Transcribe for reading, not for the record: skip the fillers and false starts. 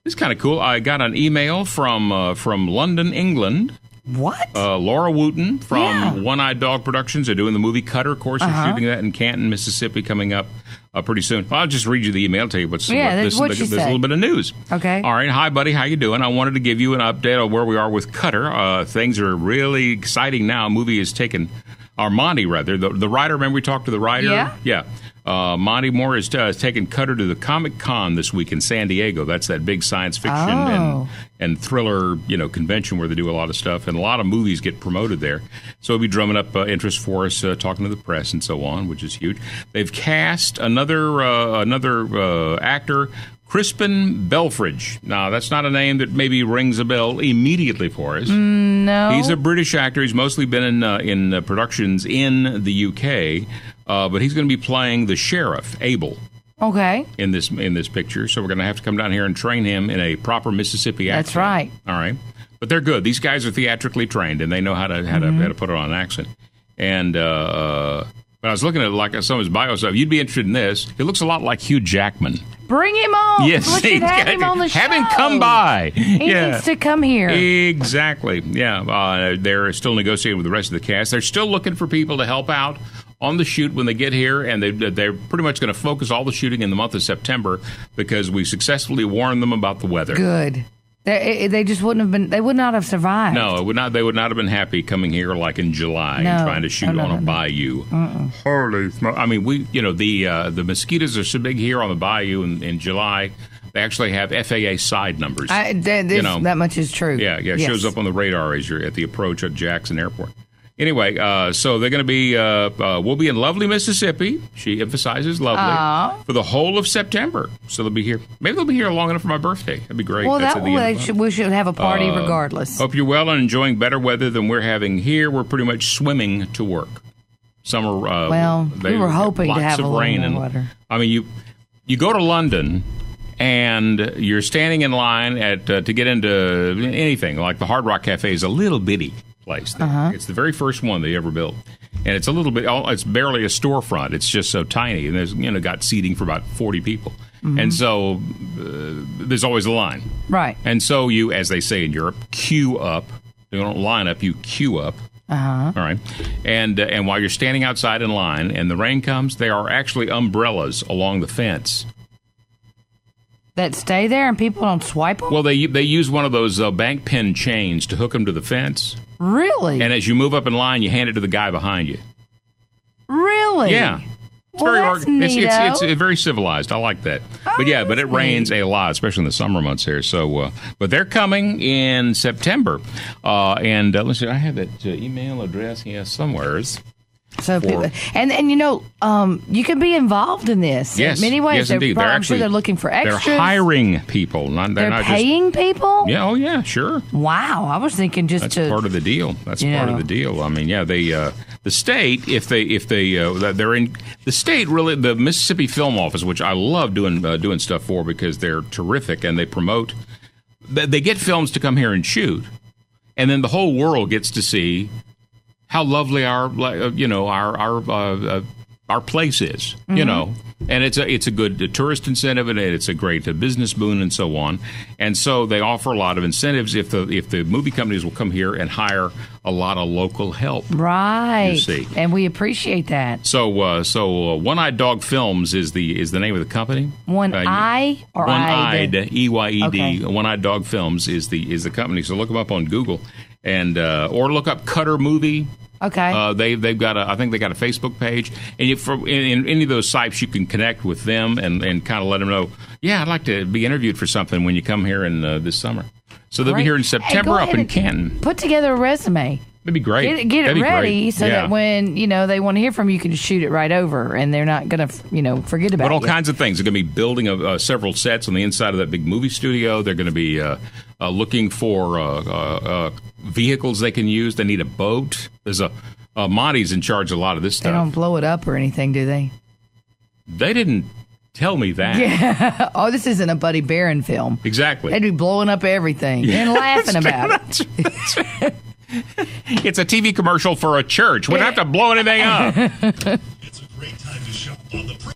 It's kind of cool. I got an email from London, England. What? Laura Wooten from One Eyed Dog Productions. They're doing the movie Cutter. Of course, they're shooting that in Canton, Mississippi, coming up pretty soon. Well, I'll just read you the email, tell you there's a little bit of news. Okay. All right. Hi, buddy. How you doing? I wanted to give you an update on where we are with Cutter. Things are really exciting now. Movie is taken, or Monty, rather. The writer, remember we talked to the writer? Yeah. Yeah. Monty Moore has taken Cutter to the Comic-Con this week in San Diego. That's that big science fiction and thriller, convention where they do a lot of stuff, and a lot of movies get promoted there. So he'll be drumming up interest for us, talking to the press and so on, which is huge. They've cast another actor, Crispin Belfridge. Now, that's not a name that maybe rings a bell immediately for us. No. He's a British actor. He's mostly been in productions in the UK. But he's going to be playing the sheriff, Abel. Okay. In this picture, so we're going to have to come down here and train him in a proper Mississippi accent. That's right. All right, but they're good. These guys are theatrically trained, and they know how to put it on an accent. And but I was looking at like some of his bio stuff. You'd be interested in this. It looks a lot like Hugh Jackman. Bring him on. Yes, we should have him on the show. Have him come by. He needs to come here. Exactly. Yeah. They're still negotiating with the rest of the cast. They're still looking for people to help out on the shoot when they get here, and they're pretty much going to focus all the shooting in the month of September because we successfully warned them about the weather. Good. They just wouldn't have been. They would not have survived. No, it would not. They would not have been happy coming here like in July and trying to shoot on a bayou. Holy smoke! I mean, the mosquitoes are so big here on the bayou in July. They actually have FAA side numbers. That much is true. Yeah. It shows up on the radar as you're at the approach at Jackson Airport. Anyway, so they're going to be, we'll be in lovely Mississippi. She emphasizes lovely for the whole of September. So they'll be here. Maybe they'll be here long enough for my birthday. That'd be great. Well, we should have a party regardless. Hope you're well and enjoying better weather than we're having here. We're pretty much swimming to work. Summer. We were hoping to have a little more weather. I mean, you go to London and you're standing in line to get into anything like the Hard Rock Cafe is a little bitty place. It's the very first one they ever built, and it's a little bit. It's barely a storefront. It's just so tiny, and there's got seating for about 40 people, and so there's always a line. Right. And so you, as they say in Europe, queue up. You don't line up. You queue up. All right. And while you're standing outside in line, and the rain comes, there are actually umbrellas along the fence that stay there, and people don't swipe them? Well, they use one of those bank pin chains to hook them to the fence. Really? And as you move up in line, you hand it to the guy behind you. Really? Yeah. It's very civilized. I like that. But it rains a lot, especially in the summer months here. So, but they're coming in September. Let's see, I have that email address here somewheres. So people, and you can be involved in this. Yes, in many ways. Yes, indeed. I'm sure they're looking for extras. They're hiring people. They're not paying people. Yeah. Oh, yeah. Sure. Wow. I was thinking that's part of the deal. That's part of the deal. I mean, the state, if they're in the state, really, the Mississippi Film Office, which I love doing stuff for because they're terrific and they promote. They get films to come here and shoot, and then the whole world gets to see how lovely our place is, and it's a good tourist incentive, and it's a great business boon, and so on. And so they offer a lot of incentives if the movie companies will come here and hire a lot of local help. Right. You see. And we appreciate that. So One Eyed Dog Films is the name of the company. One-Eyed EYED. Okay. One Eyed Dog Films is the company. So look them up on Google and or look up Cutter Movie. Okay. They've got I think they got a Facebook page, and in any of those sites you can connect with them and kind of let them know. Yeah, I'd like to be interviewed for something when you come here in this summer. So they'll be here in September up in Canton. Put together a resume. That'd be great. Get it ready so that when they want to hear from you, you can just shoot it right over, and they're not going to forget about it. But all kinds of things. They're going to be building several sets on the inside of that big movie studio. They're going to be looking for vehicles they can use. They need a boat. There's Monty's in charge of a lot of this stuff. They don't blow it up or anything, do they? They didn't tell me that. Yeah. Oh, this isn't a Buddy Barron film. Exactly. They'd be blowing up everything and laughing about it. It's a TV commercial for a church. We don't have to blow anything up. It's a great time to shop on the